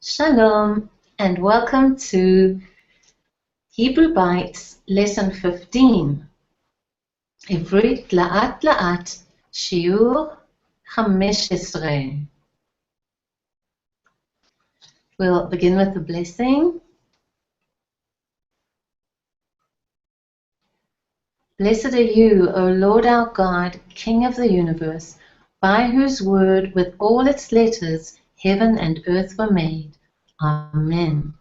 Shalom and welcome to Hebrew Bytes Lesson 15. עברית לאט לאט, שיעור 15. We'll begin with the blessing. Blessed are you, O Lord our God, King of the universe, by whose word with all its letters heaven and earth were made. Amen.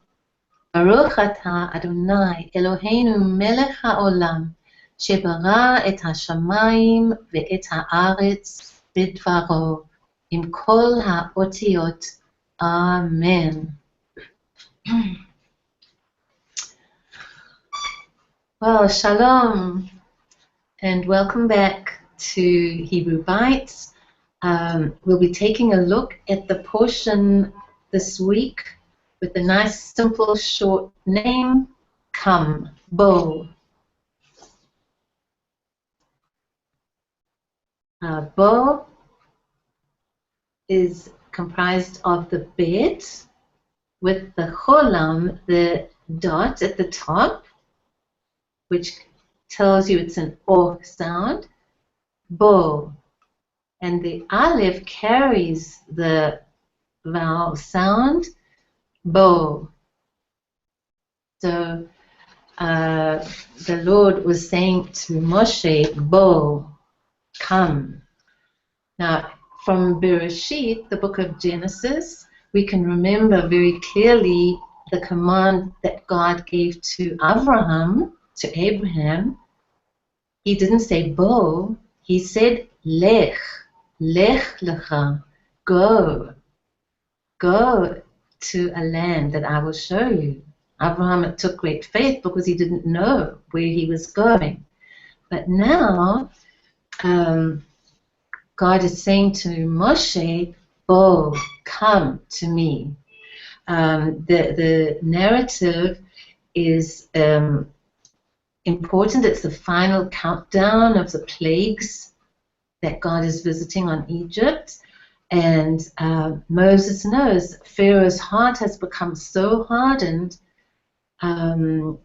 Baruch atah Adonai Eloheinu melech haolam, shebarא et hashamayim ve'et haaretz bidvaro, im kol haotiot. Amen. Well, shalom, and welcome back to Hebrew Bytes. We'll be taking a look at the portion this week with a nice, simple, short name, Come, Bo. Bo is comprised of the bed with the cholam, the dot at the top, which tells you it's an O sound, Bo. And the aleph carries the vowel sound, Bo. So the Lord was saying to Moshe, Bo, come. Now, from Bereshit, the book of Genesis, we can remember very clearly the command that God gave to Abraham. He didn't say Bo, he said Lech, Lech lecha, go to a land that I will show you. Abraham, it took great faith because he didn't know where he was going. But now, God is saying to Moshe, Bo, come to me. The narrative is important. It's the final countdown of the plagues that God is visiting on Egypt. And Moses knows Pharaoh's heart has become so hardened that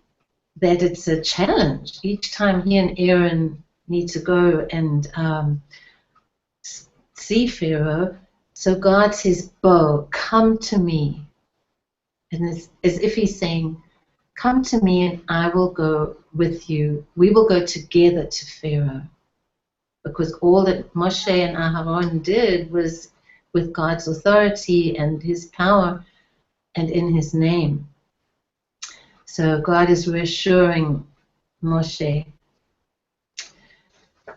it's a challenge. Each time he and Aaron need to go and see Pharaoh, so God says, Bo, come to me. And it's as if he's saying, come to me and I will go with you. We will go together to Pharaoh. Because all that Moshe and Aharon did was with God's authority and his power and in his name. So God is reassuring Moshe.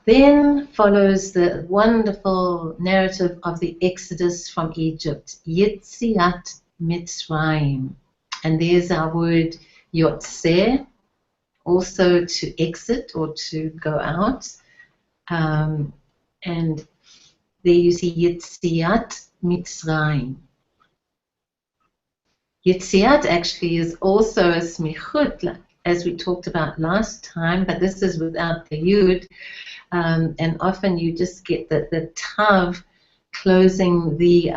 Then follows the wonderful narrative of the Exodus from Egypt, Yetziat Mitzrayim. And there's our word Yotzeh, also to exit or to go out. And there you see Yetziat Mitzrayim. Yetziat actually is also a smichut, as we talked about last time, but this is without the yud. And often you just get the tav closing the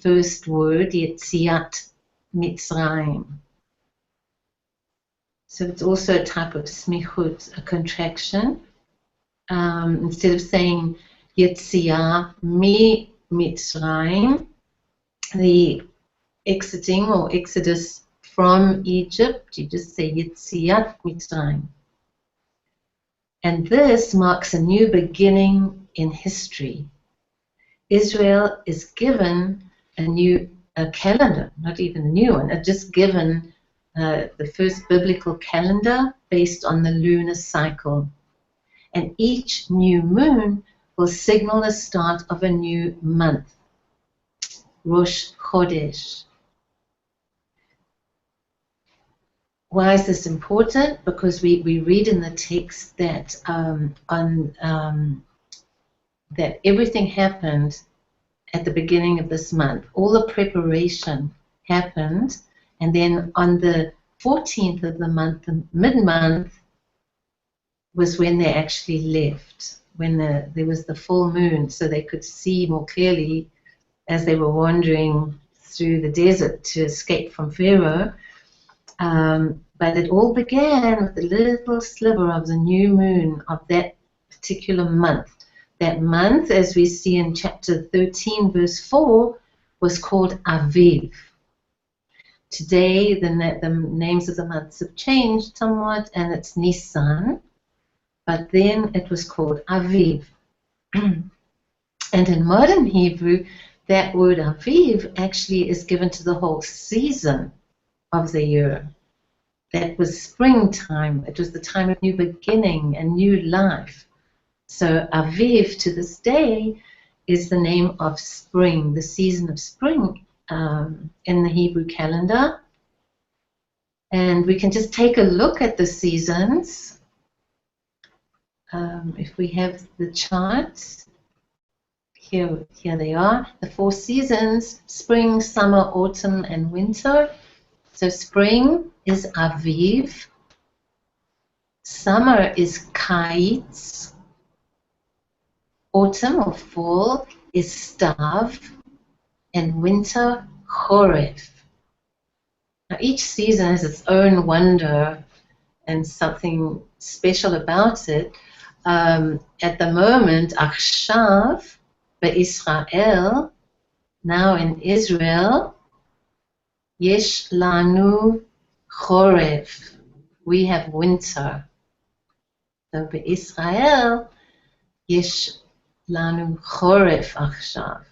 first word, Yetziat Mitzrayim. So it's also a type of smichut, a contraction. Instead of saying Yetzia mi Mitzrayim, the exiting or exodus from Egypt, you just say Yetziat Mitzrayim. And this marks a new beginning in history. Israel is given a calendar, not even a new one, just given the first biblical calendar based on the lunar cycle. And each new moon will signal the start of a new month, Rosh Chodesh. Why is this important? Because we read in the text that that everything happened at the beginning of this month. All the preparation happened, and then on the 14th of the month, the mid-month, was when they actually left, when there was the full moon, so they could see more clearly as they were wandering through the desert to escape from Pharaoh. But it all began with a little sliver of the new moon of that particular month. That month, as we see in chapter 13, verse 4, was called Aviv. Today, the names of the months have changed somewhat, and it's Nisan, but then it was called Aviv. And in modern Hebrew, that word Aviv actually is given to the whole season of the year. That was springtime. It was the time of new beginning and new life. So Aviv to this day is the name of spring, the season of spring in the Hebrew calendar. And we can just take a look at the seasons. If we have the charts, here they are. The 4 seasons: spring, summer, autumn, and winter. So spring is Aviv. Summer is Kites. Autumn or fall is Stav. And winter, Choref. Now each season has its own wonder and something special about it. At the moment, Achshav, Israel, now in Israel, Yesh lanu choref. We have winter. So Israel, Yesh lanu choref achshav.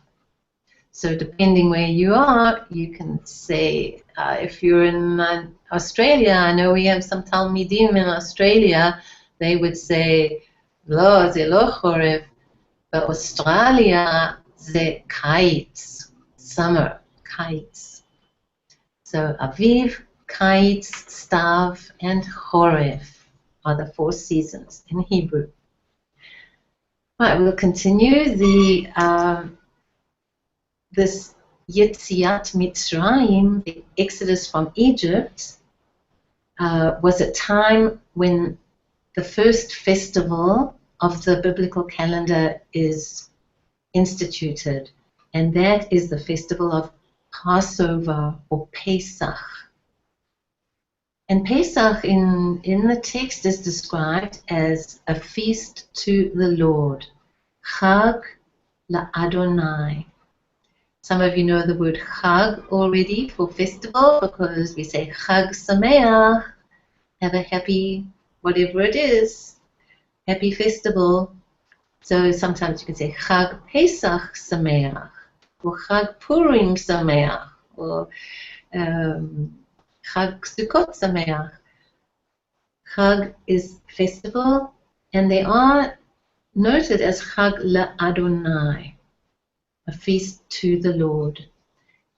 So depending where you are, you can say, if you're in Australia, I know we have some Talmidim in Australia, they would say, Lo, ze lo choref. But Australia, ze kites, summer, kites. So Aviv, Kites, Stav, and Choref are the 4 seasons in Hebrew. Right, we'll continue. This Yetziat Mitzrayim, the Exodus from Egypt, was a time when the first festival of the biblical calendar is instituted, and that is the festival of Passover or Pesach. And Pesach in the text is described as a feast to the Lord, Chag LaAdonai. Some of you know the word Chag already for festival because we say Chag Sameach, have a happy whatever it is, happy festival. So sometimes you can say Chag Pesach Sameach, or Chag Purim Sameach, or Chag Sukkot Sameach. Chag is festival, and they are noted as Chag LaAdonai, a feast to the Lord.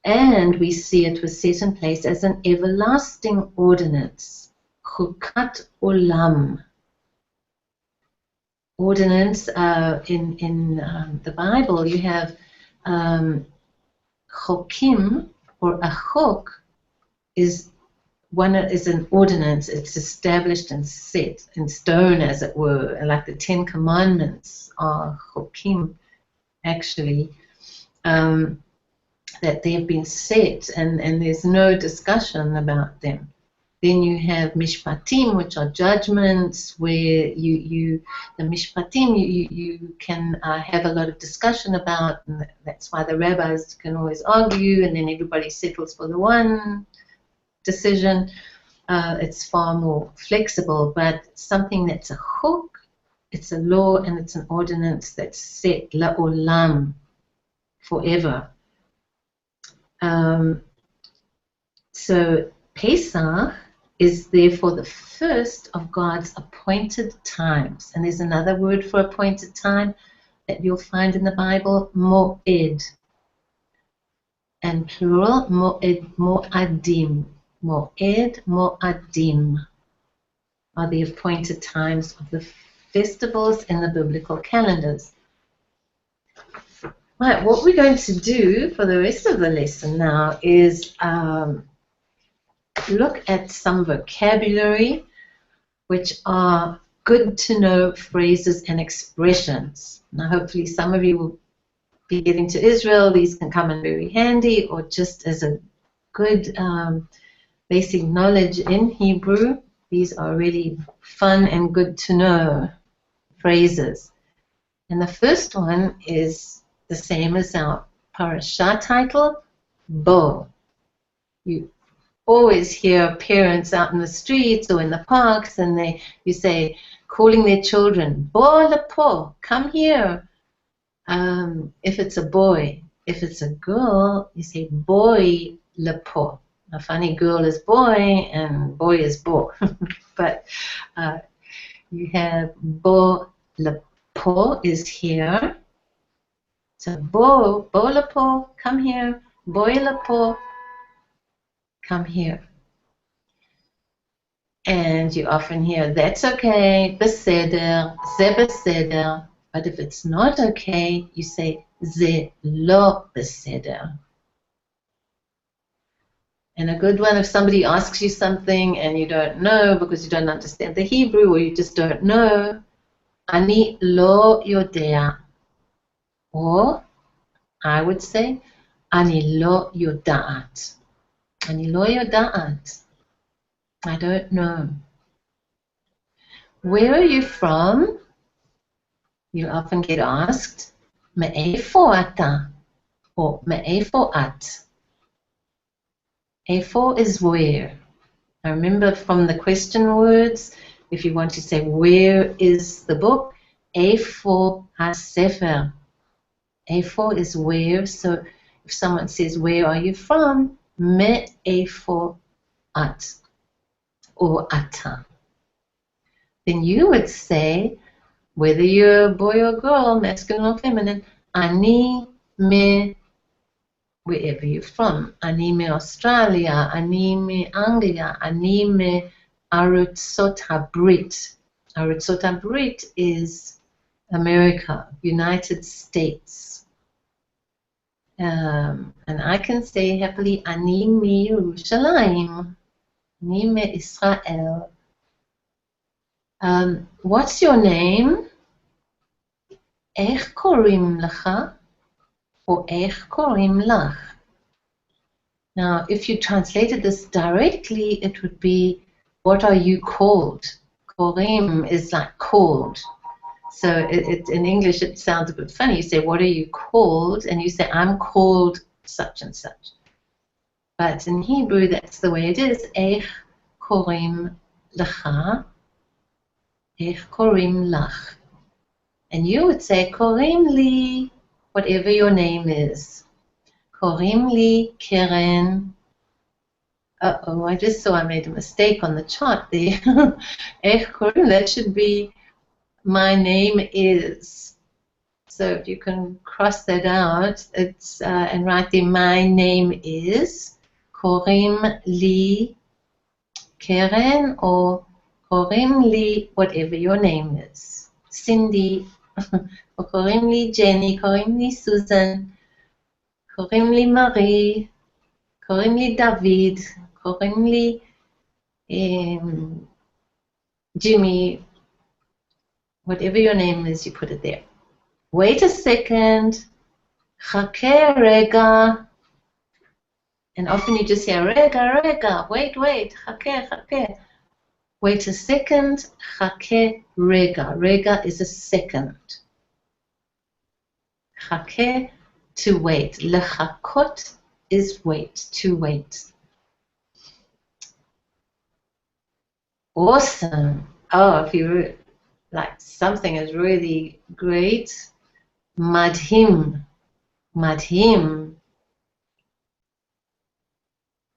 And we see it was set in place as an everlasting ordinance, Chukat Olam. Ordinance in the Bible, you have chokim, or a chok is an ordinance. It's established and set in stone, as it were, like the 10 Commandments are chokim, actually, that they have been set, and there's no discussion about them. Then you have mishpatim, which are judgments, where the mishpatim you can have a lot of discussion about, and that's why the rabbis can always argue, and then everybody settles for the one decision. It's far more flexible, but something that's a chuk, it's a law, and it's an ordinance that's set la'olam, forever. So Pesach is therefore the first of God's appointed times. And there's another word for appointed time that you'll find in the Bible, mo'ed. And plural, mo'ed, mo'adim. Mo'ed, mo'adim are the appointed times of the festivals in the biblical calendars. Right, what we're going to do for the rest of the lesson now is look at some vocabulary, which are good to know phrases and expressions. Now, hopefully some of you will be getting to Israel, these can come in very handy, or just as a good basic knowledge in Hebrew. These are really fun and good to know phrases. And the first one is the same as our parasha title, Bo. You always hear parents out in the streets or in the parks, and you say, calling their children, Bo lepo, come here. If it's a boy. If it's a girl, you say boy lepo. A funny, girl is boy and boy is bo. But you have bo lepo is here. So bo lepo, come here. Boy lepo, come here. And you often hear, that's okay, beseder, ze beseder. But if it's not okay, you say, ze lo beseder. And a good one, if somebody asks you something and you don't know because you don't understand the Hebrew or you just don't know, ani lo yodea. Or I would say, ani lo yodaat. Ani lo yodaat. I don't know. Where are you from? You often get asked, me'efo ata? Or me'efo at? Efo is where. I remember from the question words, if you want to say where is the book, Efo ha-sefer. Efo is where, so if someone says where are you from, me'efo at or ata. Then you would say, whether you're a boy or girl, masculine or feminine, ani me, wherever you're from. Ani me Australia, ani me Anglia, ani me Arutzot Habrit. Arutzot Habrit is America, United States. And I can say happily, ani me Yerushalayim, ani me Israel. What's your name? Ech korim lecha? Or ech korim lach? Now, if you translated this directly, it would be, what are you called? Korim is like called. So in English, it sounds a bit funny. You say, what are you called? And you say, I'm called such and such. But in Hebrew, that's the way it is. Ech korim lecha? Ech korim lach? And you would say, korim li, whatever your name is. Korim li Keren. Uh-oh, I just saw I made a mistake on the chart there. Ech korim, that should be my name is. So if you can cross that out, it's and write there, my name is. Korim li Keren or korim li, whatever your name is. Cindy, or korim li Jenny, korim li Susan, korim li Marie, korim li David, korim li Jimmy, whatever your name is, you put it there. Wait a second, chake rega, and often you just hear rega, rega, wait, chake, chake. Wait a second, chake rega. Rega is a second. Chake, to wait. Lechakot is wait, to wait. Awesome. Oh, if you like something is really great, madhim, madhim.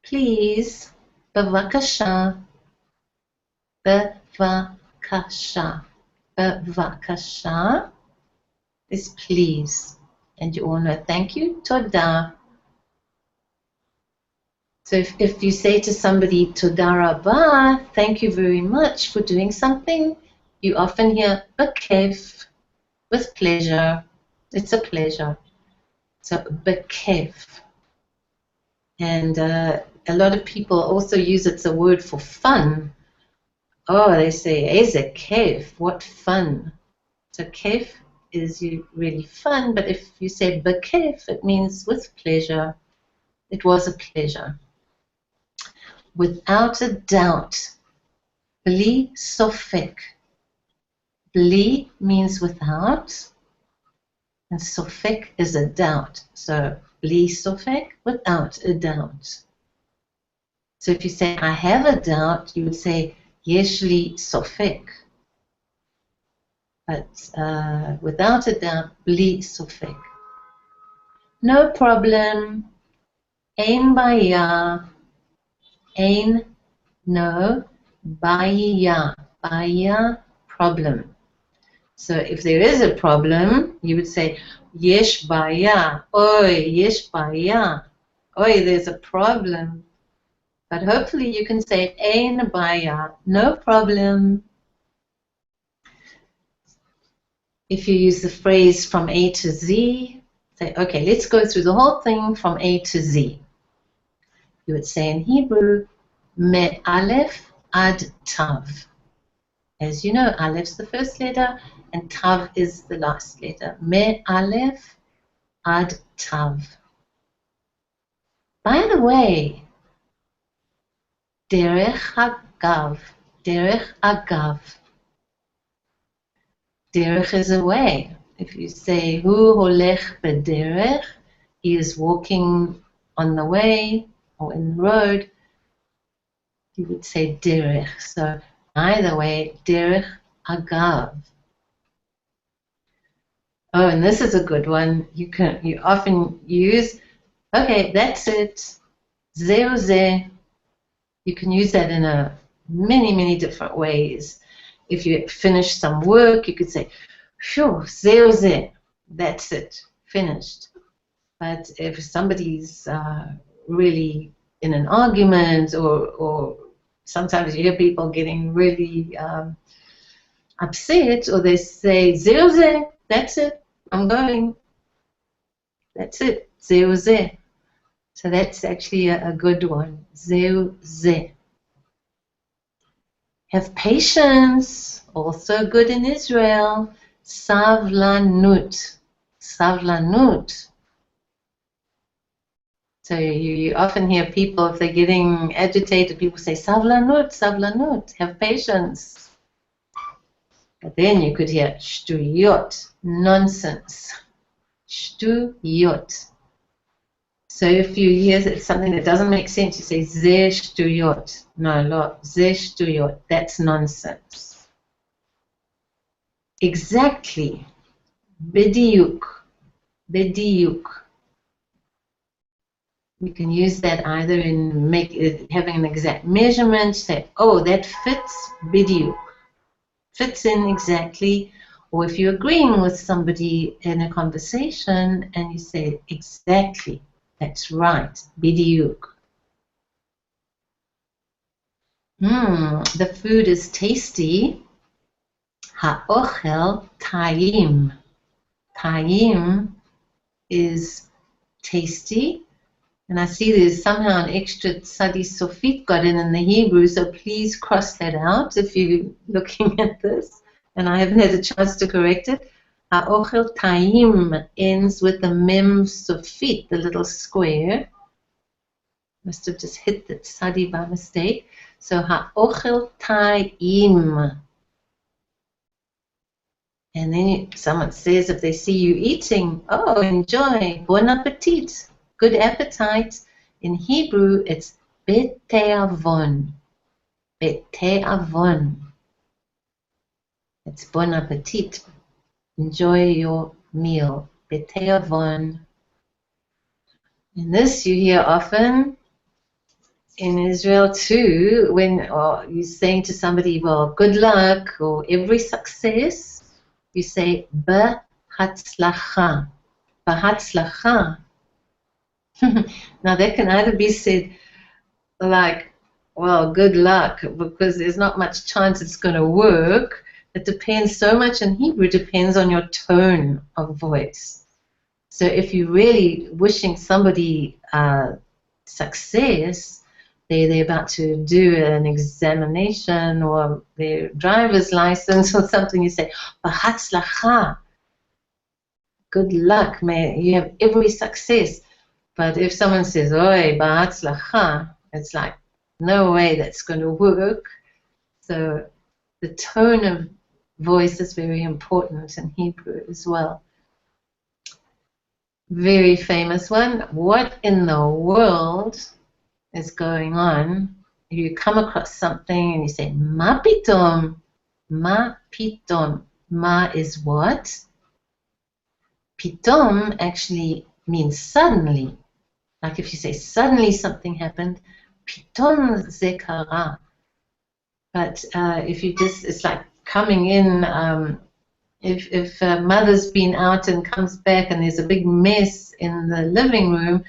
Please, bevakasha, bevakasha, bevakasha is please. And you all know, thank you, toda. So if you say to somebody, toda rabah, thank you very much for doing something, you often hear, bekef, with pleasure. It's a pleasure. So, bekef. And a lot of people also use it as a word for fun. Oh, they say, eze kef, what fun. So, kef is really fun, but if you say bekef, it means with pleasure. It was a pleasure. Without a doubt. Bli sofek. Bli means without, and sofek is a doubt. So bli sofek, without a doubt. So if you say, I have a doubt, you would say, yesh li sofek. But without a doubt, bli sofek. No problem. Ein baya. Ein, no. Baya. Baya, problem. So if there is a problem, you would say, yesh baya. Oi, yesh baya. Oi, there's a problem. But hopefully you can say, ein baya, no problem. If you use the phrase from A to Z, say, okay, let's go through the whole thing from A to Z. You would say in Hebrew, me aleph ad tav. As you know, aleph's the first letter and tav is the last letter. Me aleph ad tav. By the way, derech agav. Derech agav. Derech is a way. If you say, hu holech bederech, he is walking on the way or in the road, you would say derech. So either way, derech agav. Oh, and this is a good one. You often use, okay, that's it. Zeu ze. You can use that in many different ways. If you finish some work, you could say, phew, zeu ze. That's it, finished. But if somebody's really in an argument, or sometimes you hear people getting really upset, or they say, zeu ze, that's it, I'm going. That's it, zeu ze. So that's actually a good one, zeu ze. Have patience, also good in Israel, savlanut. Savlanut. So you often hear people, if they're getting agitated, people say, savlanut, savlanut, have patience. But then you could hear, shtuyot, nonsense. Shtuyot. So if you hear something that doesn't make sense, you say, ze shtuyot. No, lo, ze shtuyot, that's nonsense. Exactly. Bediuk. Bediuk. We can use that either in having an exact measurement, say, oh, that fits, bediuk. Fits in exactly. Or if you're agreeing with somebody in a conversation and you say, exactly, that's right, bediuk. The food is tasty. Ha'ochel ta'im. Ta'im is tasty. And I see there's somehow an extra tzadi sofit got in the Hebrew, so please cross that out if you're looking at this. And I haven't had a chance to correct it. Ha'ochel ta'im ends with the mem sofit, the little square. Must have just hit the tzadi by mistake. So ha'ochel ta'im. And then someone says if they see you eating, oh, enjoy, bon appetit. Good appetite. In Hebrew, it's beteavon. Beteavon. It's bon appetit. Enjoy your meal. Beteavon. And this you hear often in Israel too, when you're saying to somebody, well, good luck, or every success, you say, b'hatzlacha. B'hatzlacha. Now that can either be said like, well, good luck, because there's not much chance it's going to work. It depends so much in Hebrew, depends on your tone of voice. So if you're really wishing somebody success, they're about to do an examination or their driver's license or something, you say, B'hatzlacha. good luck, may you have every success. But if someone says, oi, ba'atzlacha, it's like, no way that's going to work. So the tone of voice is very important in Hebrew as well. Very famous one. What in the world is going on? If you come across something and you say, ma pitom, ma pitom. Ma is what? Pitom actually means suddenly. Like if you say suddenly something happened, pitom ze kara. But if you just, it's like coming in. If mother's been out and comes back and there's a big mess in the living room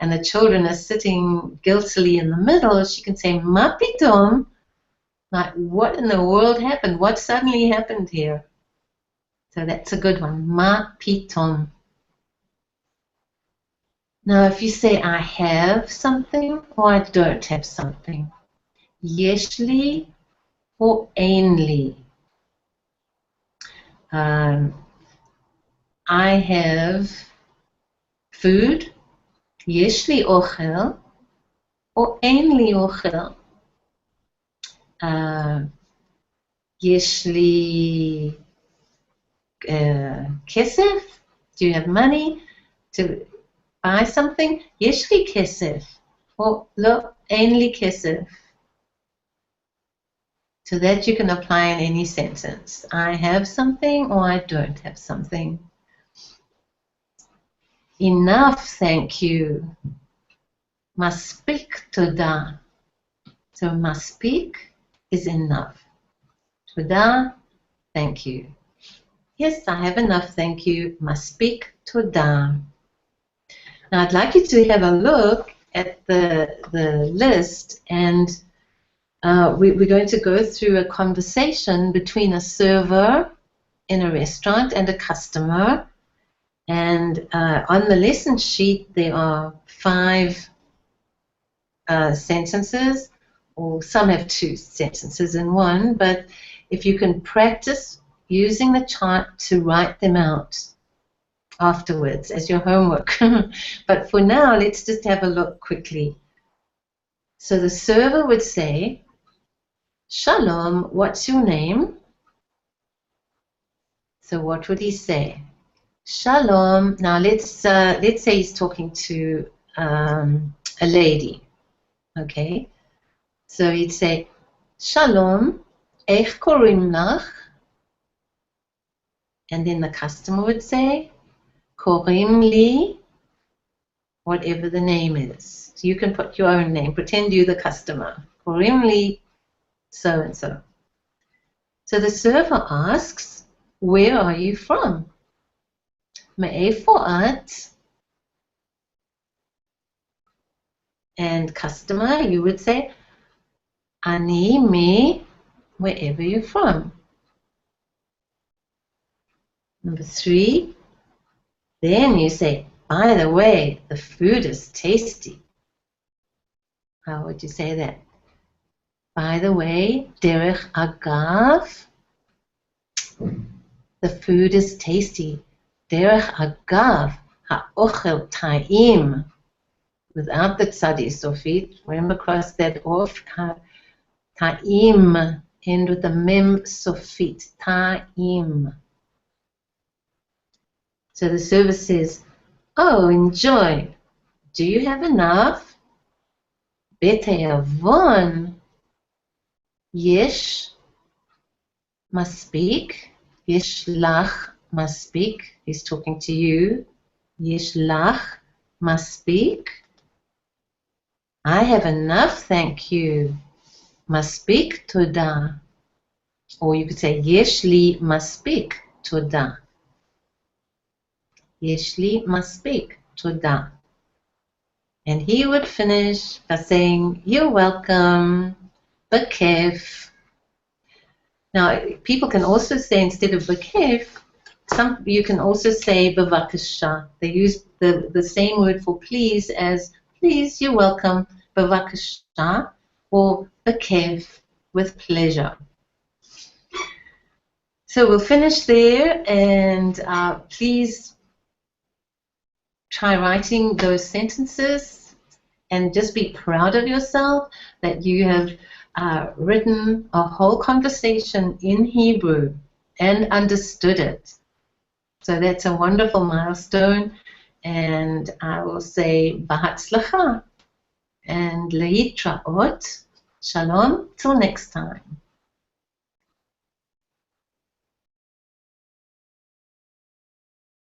and the children are sitting guiltily in the middle, she can say, ma pitom, like what in the world happened? What suddenly happened here? So that's a good one, ma pitom. Now if you say I have something or I don't have something, yesh li or ein li. I have food, yesh li ochel, or ein li ochel. Yesh li kesef. Do you have money to buy something? Yesh li kesef, or lo ein li kesef. So that you can apply in any sentence. I have something or I don't have something. Enough, thank you. Maspik toda. So maspik is enough. Toda, thank you. Yes, I have enough, thank you. Maspik toda. Now I'd like you to have a look at the list, and we're going to go through a conversation between a server in a restaurant and a customer. And on the lesson sheet, there are 5 sentences, or some have 2 sentences in one, but if you can practice using the chart to write them out afterwards as your homework. But for now, let's just have a look quickly. So the server would say, Shalom, what's your name? So what would he say? Shalom. Now let's say he's talking to a lady. Okay. So he'd say, Shalom, איך קוראים לך? And then the customer would say, קוראים לי, whatever the name is. So you can put your own name. Pretend you're the customer. קוראים לי so and so. So the server asks, where are you from? מאיפה את? And customer, you would say, אני wherever you're from. Number 3, then you say, by the way, the food is tasty. How would you say that? By the way, derech agav, the food is tasty. Derech agav, ha'ochel ta'im. Without the tzadi sofit, remember, cross that off. Ta'im, end with the mem sofit. Ta'im. So the server says, oh, enjoy. Do you have enough? Beteyavon. Yesh maspik. Yesh lach maspik. He's talking to you. Yesh lach maspik. I have enough, thank you. Maspik toda. Or you could say, yesh li maspik toda. Yesh li maspik toda. And he would finish by saying, you're welcome, bekef. Now, people can also say, instead of bekef, you can also say bevakasha. They use the same word for please as please, you're welcome, bevakasha, or bekef, with pleasure. So we'll finish there, and please try writing those sentences and just be proud of yourself that you have written a whole conversation in Hebrew and understood it. So that's a wonderful milestone, and I will say Bahatzlacha and Leitraot. Shalom, till next time.